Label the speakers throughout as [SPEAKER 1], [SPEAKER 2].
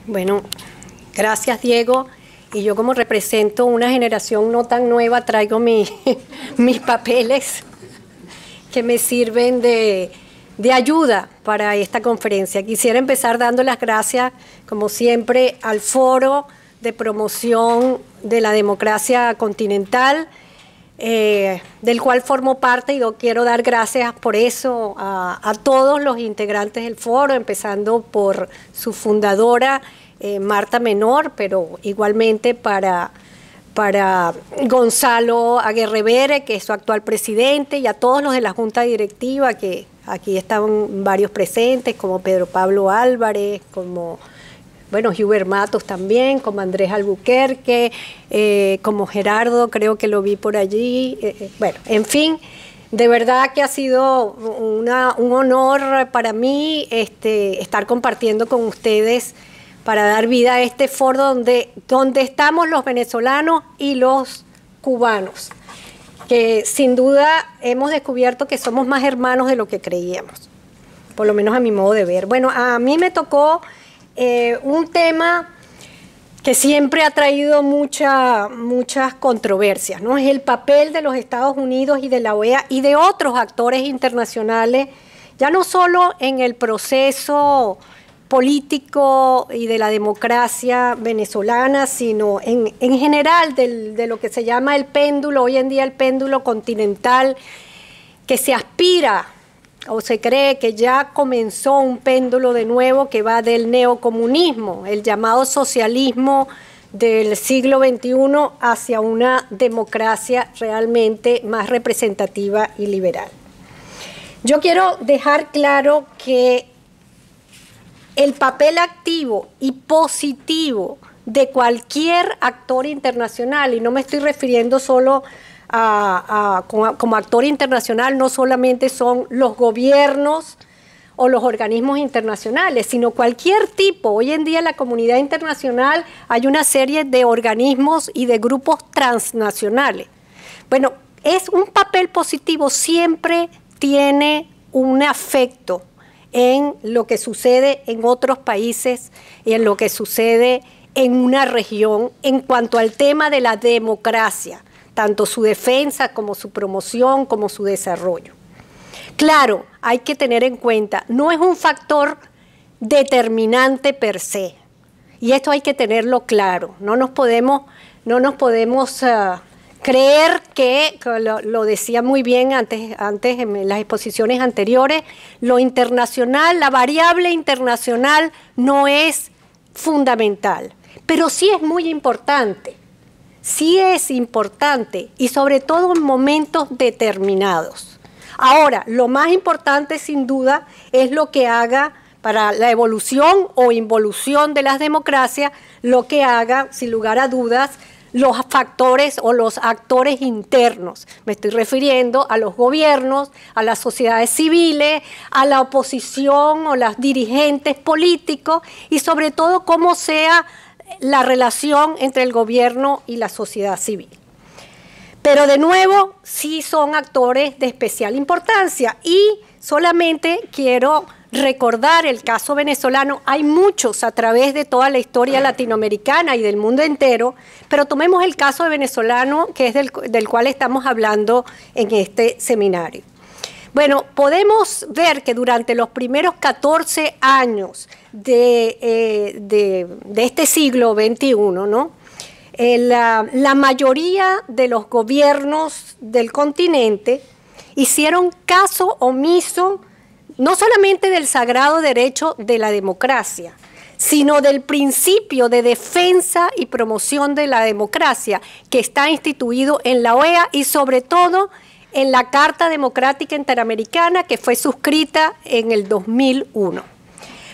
[SPEAKER 1] Bueno, gracias, Diego. Y yo, como represento una generación no tan nueva, traigo mis papeles que me sirven de ayuda para esta conferencia. Quisiera empezar dando las gracias, como siempre, al Foro de Promoción de la Democracia Continental, del cual formo parte, y yo quiero dar gracias por eso a todos los integrantes del foro, empezando por su fundadora, Marta Menor, pero igualmente para Gonzalo Aguerrevere, que es su actual presidente, y a todos los de la Junta Directiva, que aquí estaban varios presentes, como Pedro Pablo Álvarez, como Hubert Matos también, como Andrés Albuquerque, como Gerardo, creo que lo vi por allí. En fin, de verdad que ha sido un honor para mí estar compartiendo con ustedes para dar vida a este foro donde estamos los venezolanos y los cubanos, que sin duda hemos descubierto que somos más hermanos de lo que creíamos, por lo menos a mi modo de ver. Bueno, a mí me tocó un tema que siempre ha traído muchas controversias, ¿no? Es el papel de los Estados Unidos y de la OEA y de otros actores internacionales, ya no solo en el proceso político y de la democracia venezolana, sino en general de lo que se llama el péndulo, hoy en día el péndulo continental, que se aspira o se cree que ya comenzó un péndulo de nuevo que va del neocomunismo, el llamado socialismo del siglo XXI, hacia una democracia realmente más representativa y liberal. Yo quiero dejar claro que el papel activo y positivo de cualquier actor internacional, y no me estoy refiriendo solo como actor internacional, no solamente son los gobiernos o los organismos internacionales, sino cualquier tipo. Hoy en día en la comunidad internacional hay una serie de organismos y de grupos transnacionales. Bueno, es un papel positivo, siempre tiene un afecto en lo que sucede en otros países y en lo que sucede en una región en cuanto al tema de la democracia, tanto su defensa como su promoción, como su desarrollo. Claro, hay que tener en cuenta, no es un factor determinante per se, y esto hay que tenerlo claro. No nos podemos creer que lo decía muy bien antes en las exposiciones anteriores, lo internacional, la variable internacional no es fundamental, pero sí es muy importante. Sí es importante, y sobre todo en momentos determinados. Ahora, lo más importante sin duda es lo que haga para la evolución o involución de las democracias, lo que haga, sin lugar a dudas, los factores o los actores internos. Me estoy refiriendo a los gobiernos, a las sociedades civiles, a la oposición o los dirigentes políticos, y sobre todo cómo sea la relación entre el gobierno y la sociedad civil. Pero de nuevo, sí son actores de especial importancia, y solamente quiero recordar el caso venezolano. Hay muchos a través de toda la historia latinoamericana y del mundo entero, pero tomemos el caso de venezolano, que es del cual estamos hablando en este seminario. Bueno, podemos ver que durante los primeros 14 años de este siglo XXI, ¿no? La mayoría de los gobiernos del continente hicieron caso omiso no solamente del sagrado derecho de la democracia, sino del principio de defensa y promoción de la democracia que está instituido en la OEA y sobre todo en la Carta Democrática Interamericana, que fue suscrita en el 2001.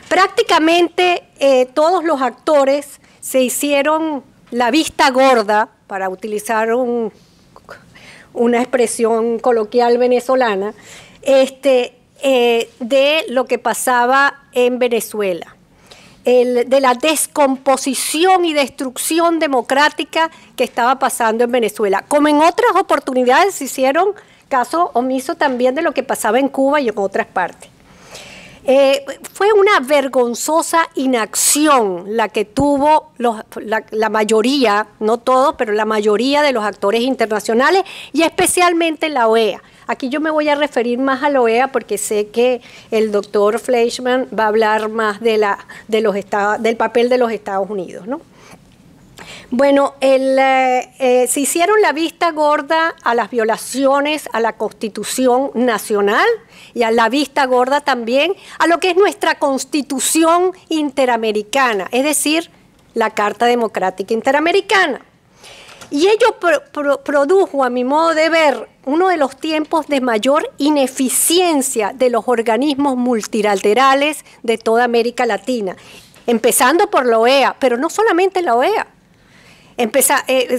[SPEAKER 1] Prácticamente todos los actores se hicieron la vista gorda, para utilizar una expresión coloquial venezolana, de lo que pasaba en Venezuela, de la descomposición y destrucción democrática que estaba pasando en Venezuela. Como en otras oportunidades se hicieron caso omiso también de lo que pasaba en Cuba y en otras partes. Fue una vergonzosa inacción la que tuvo la mayoría, no todos, pero la mayoría de los actores internacionales y especialmente la OEA. Aquí yo me voy a referir más a la OEA porque sé que el doctor Fleischmann va a hablar más del papel de los Estados Unidos, ¿no? Bueno, se hicieron la vista gorda a las violaciones a la Constitución Nacional y a la vista gorda también a lo que es nuestra Constitución Interamericana, es decir, la Carta Democrática Interamericana. Y ello produjo, a mi modo de ver, uno de los tiempos de mayor ineficiencia de los organismos multilaterales de toda América Latina, empezando por la OEA, pero no solamente la OEA.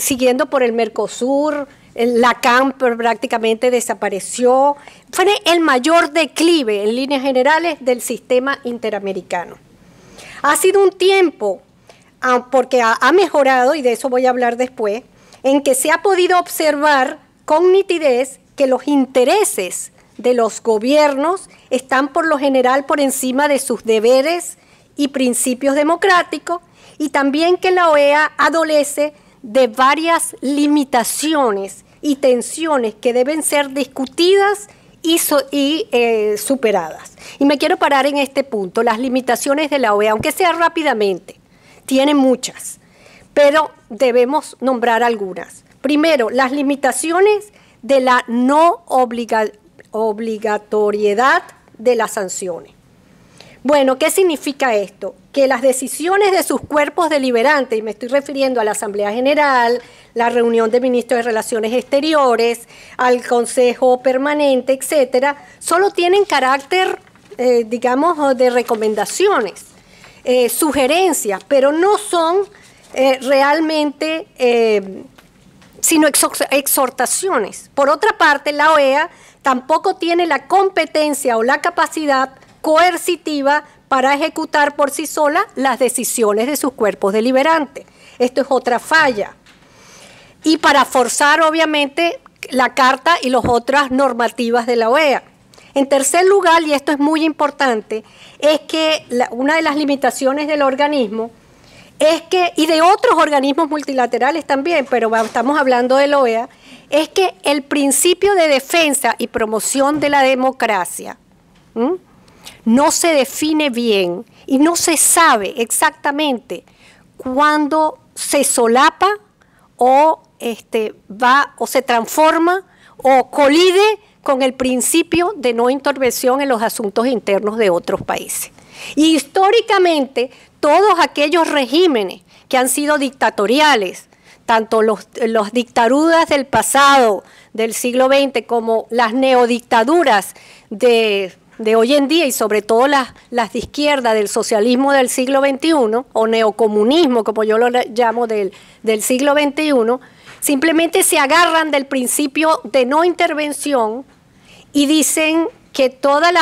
[SPEAKER 1] Siguiendo por el Mercosur, la CAM prácticamente desapareció. Fue el mayor declive en líneas generales del sistema interamericano. Ha sido un tiempo, porque ha mejorado, y de eso voy a hablar después, en que se ha podido observar con nitidez que los intereses de los gobiernos están por lo general por encima de sus deberes y principios democráticos, y también que la OEA adolece de varias limitaciones y tensiones que deben ser discutidas y superadas. Y me quiero parar en este punto, las limitaciones de la OEA, aunque sea rápidamente, tiene muchas, pero debemos nombrar algunas. Primero, las limitaciones de la no obligatoriedad de las sanciones. Bueno, ¿qué significa esto? Que las decisiones de sus cuerpos deliberantes, y me estoy refiriendo a la Asamblea General, la reunión de ministros de Relaciones Exteriores, al Consejo Permanente, etcétera, solo tienen carácter, digamos, de recomendaciones, sugerencias, pero no son realmente, sino exhortaciones. Por otra parte, la OEA tampoco tiene la competencia o la capacidad coercitiva para ejecutar por sí sola las decisiones de sus cuerpos deliberantes. Esto es otra falla. Y para forzar, obviamente, la Carta y las otras normativas de la OEA. En tercer lugar, y esto es muy importante, es que una de las limitaciones del organismo es que, y de otros organismos multilaterales también, pero estamos hablando de la OEA, es que el principio de defensa y promoción de la democracia no se define bien y no se sabe exactamente cuándo se solapa o o se transforma o colide con el principio de no intervención en los asuntos internos de otros países. Y históricamente, todos aquellos regímenes que han sido dictatoriales, tanto los dictaduras del pasado, del siglo XX, como las neodictaduras de hoy en día, y sobre todo las de izquierda del socialismo del siglo XXI, o neocomunismo, como yo lo llamo, del siglo XXI, simplemente se agarran del principio de no intervención y dicen que todos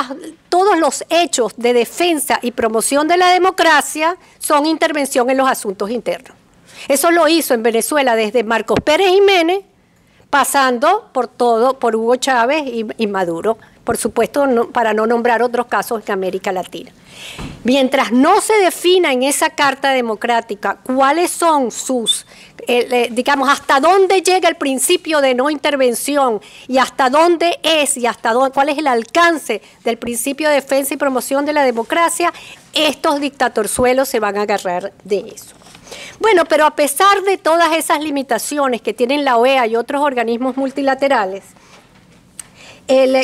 [SPEAKER 1] los hechos de defensa y promoción de la democracia son intervención en los asuntos internos. Eso lo hizo en Venezuela desde Marcos Pérez Jiménez, pasando por Hugo Chávez y Maduro, por supuesto, para no nombrar otros casos en América Latina. Mientras no se defina en esa Carta Democrática cuáles son sus, digamos, hasta dónde llega el principio de no intervención y hasta dónde es y cuál es el alcance del principio de defensa y promoción de la democracia, estos dictatorzuelos se van a agarrar de eso. Bueno, pero a pesar de todas esas limitaciones que tienen la OEA y otros organismos multilaterales,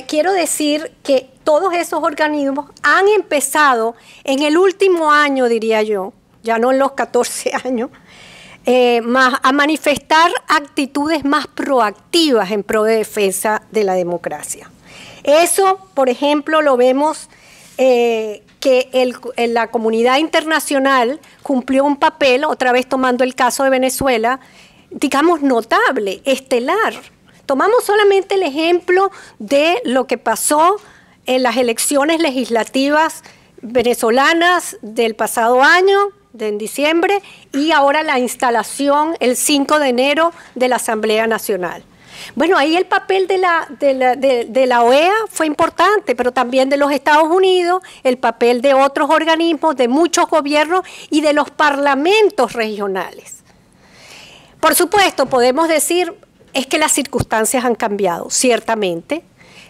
[SPEAKER 1] quiero decir que todos esos organismos han empezado en el último año, diría yo, ya no en los 14 años, a manifestar actitudes más proactivas en pro de defensa de la democracia. Eso, por ejemplo, lo vemos que la comunidad internacional cumplió un papel, otra vez tomando el caso de Venezuela, digamos notable, estelar. Tomamos solamente el ejemplo de lo que pasó en las elecciones legislativas venezolanas del pasado año, en diciembre, y ahora la instalación el 5 de enero de la Asamblea Nacional. Bueno, ahí el papel de la OEA fue importante, pero también de los Estados Unidos, el papel de otros organismos, de muchos gobiernos y de los parlamentos regionales. Por supuesto, podemos decir, es que las circunstancias han cambiado, ciertamente.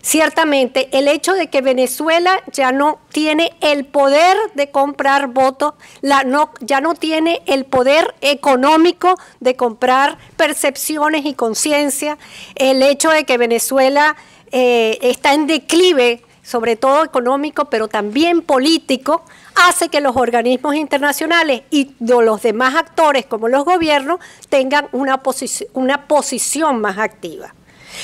[SPEAKER 1] Ciertamente, el hecho de que Venezuela ya no tiene el poder de comprar votos, ya no tiene el poder económico de comprar percepciones y conciencia, el hecho de que Venezuela está en declive, sobre todo económico, pero también político, hace que los organismos internacionales y los demás actores, como los gobiernos, tengan una posición más activa.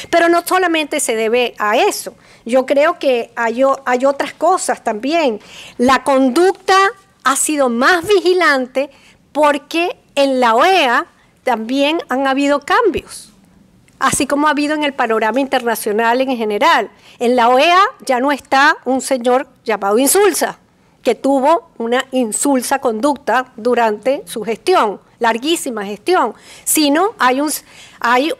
[SPEAKER 1] Pero no solamente se debe a eso. Yo creo que hay otras cosas también. La conducta ha sido más vigilante porque en la OEA también han habido cambios, así como ha habido en el panorama internacional en general. En la OEA ya no está un señor llamado Insulza, que tuvo una insulsa conducta durante su gestión, larguísima gestión, sino hay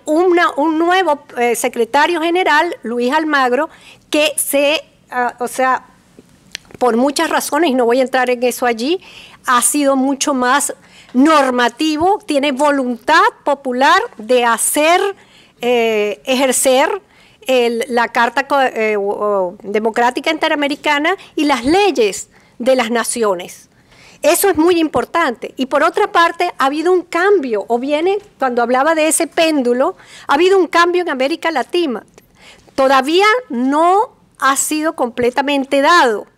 [SPEAKER 1] un nuevo secretario general, Luis Almagro, que por muchas razones, y no voy a entrar en eso allí, ha sido mucho más normativo, tiene voluntad popular de ejercer la Carta Democrática Interamericana y las leyes de las naciones. Eso es muy importante. Y por otra parte, ha habido un cambio, cuando hablaba de ese péndulo, ha habido un cambio en América Latina. Todavía no ha sido completamente dado,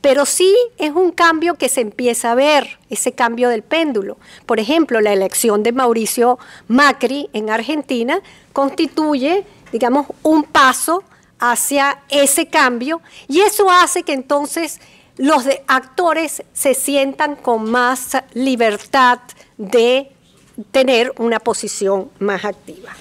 [SPEAKER 1] pero sí es un cambio que se empieza a ver, ese cambio del péndulo. Por ejemplo, la elección de Mauricio Macri en Argentina constituye, digamos, un paso hacia ese cambio, y eso hace que entonces los actores se sientan con más libertad de tener una posición más activa.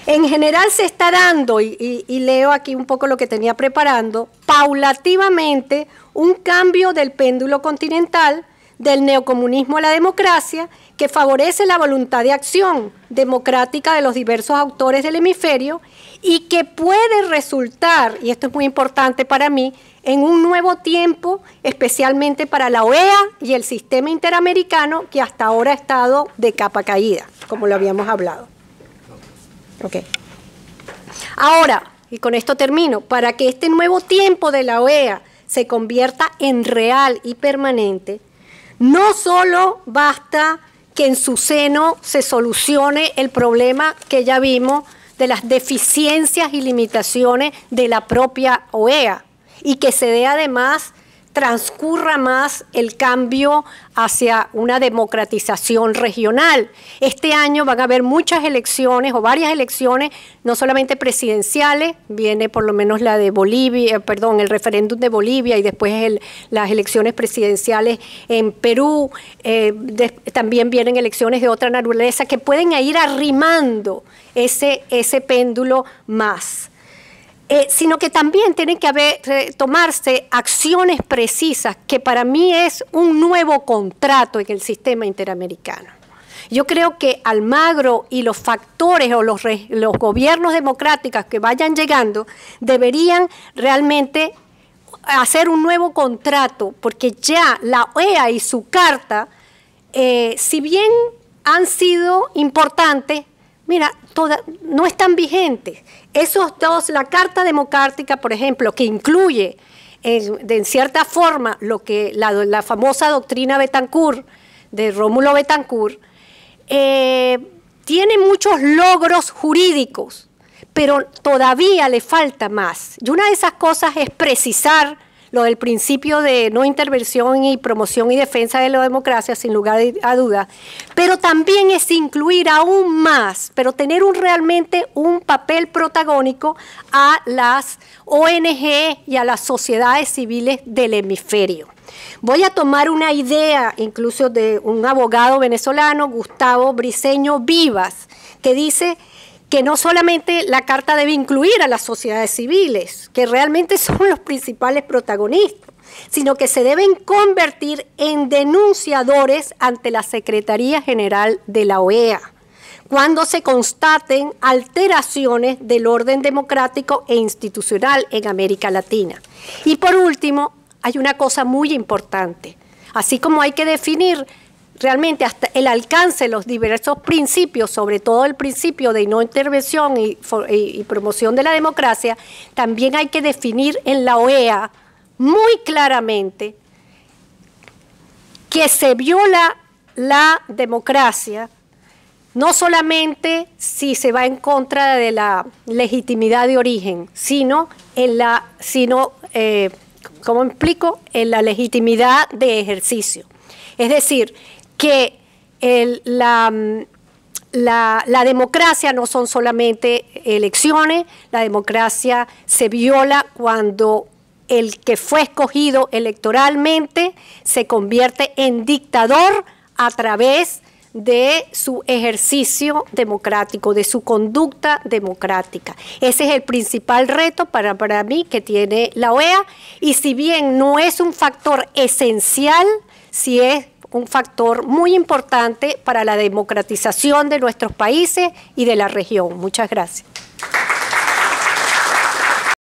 [SPEAKER 1] En general se está dando, y leo aquí un poco lo que tenía preparando, paulativamente un cambio del péndulo continental, del neocomunismo a la democracia, que favorece la voluntad de acción democrática de los diversos autores del hemisferio y que puede resultar, y esto es muy importante para mí, en un nuevo tiempo, especialmente para la OEA y el sistema interamericano que hasta ahora ha estado de capa caída, como lo habíamos hablado. Okay. Ahora, y con esto termino, para que este nuevo tiempo de la OEA se convierta en real y permanente, no solo basta que en su seno se solucione el problema que ya vimos de las deficiencias y limitaciones de la propia OEA, y que se dé además, transcurra más el cambio hacia una democratización regional. Este año van a haber muchas elecciones o varias elecciones, no solamente presidenciales, viene por lo menos la de Bolivia, perdón, el referéndum de Bolivia y después las elecciones presidenciales en Perú, también vienen elecciones de otra naturaleza que pueden ir arrimando ese péndulo más. Sino que también tienen que tomarse acciones precisas, que para mí es un nuevo contrato en el sistema interamericano. Yo creo que Almagro y los factores o los gobiernos democráticos que vayan llegando deberían realmente hacer un nuevo contrato, porque ya la OEA y su carta, si bien han sido importantes, mira, no están vigentes. Esos dos, la Carta Democrática, por ejemplo, que incluye en cierta forma lo que la famosa doctrina Betancourt, de Rómulo Betancourt, tiene muchos logros jurídicos, pero todavía le falta más. Y una de esas cosas es precisar lo del principio de no intervención y promoción y defensa de la democracia, sin lugar a dudas, pero también es incluir aún más, pero tener realmente un papel protagónico a las ONG y a las sociedades civiles del hemisferio. Voy a tomar una idea incluso de un abogado venezolano, Gustavo Briceño Vivas, que dice que no solamente la Carta debe incluir a las sociedades civiles, que realmente son los principales protagonistas, sino que se deben convertir en denunciadores ante la Secretaría General de la OEA. cuando se constaten alteraciones del orden democrático e institucional en América Latina. Y por último, hay una cosa muy importante. Así como hay que definir realmente hasta el alcance de los diversos principios, sobre todo el principio de no intervención y promoción de la democracia, también hay que definir en la OEA muy claramente que se viola la democracia, no solamente si se va en contra de la legitimidad de origen, sino ¿cómo explico? En la legitimidad de ejercicio. Es decir, que la democracia no son solamente elecciones, la democracia se viola cuando el que fue escogido electoralmente se convierte en dictador a través de su ejercicio democrático, de su conducta democrática. Ese es el principal reto para mí que tiene la OEA, y si bien no es un factor esencial, sí es un factor muy importante para la democratización de nuestros países y de la región. Muchas gracias.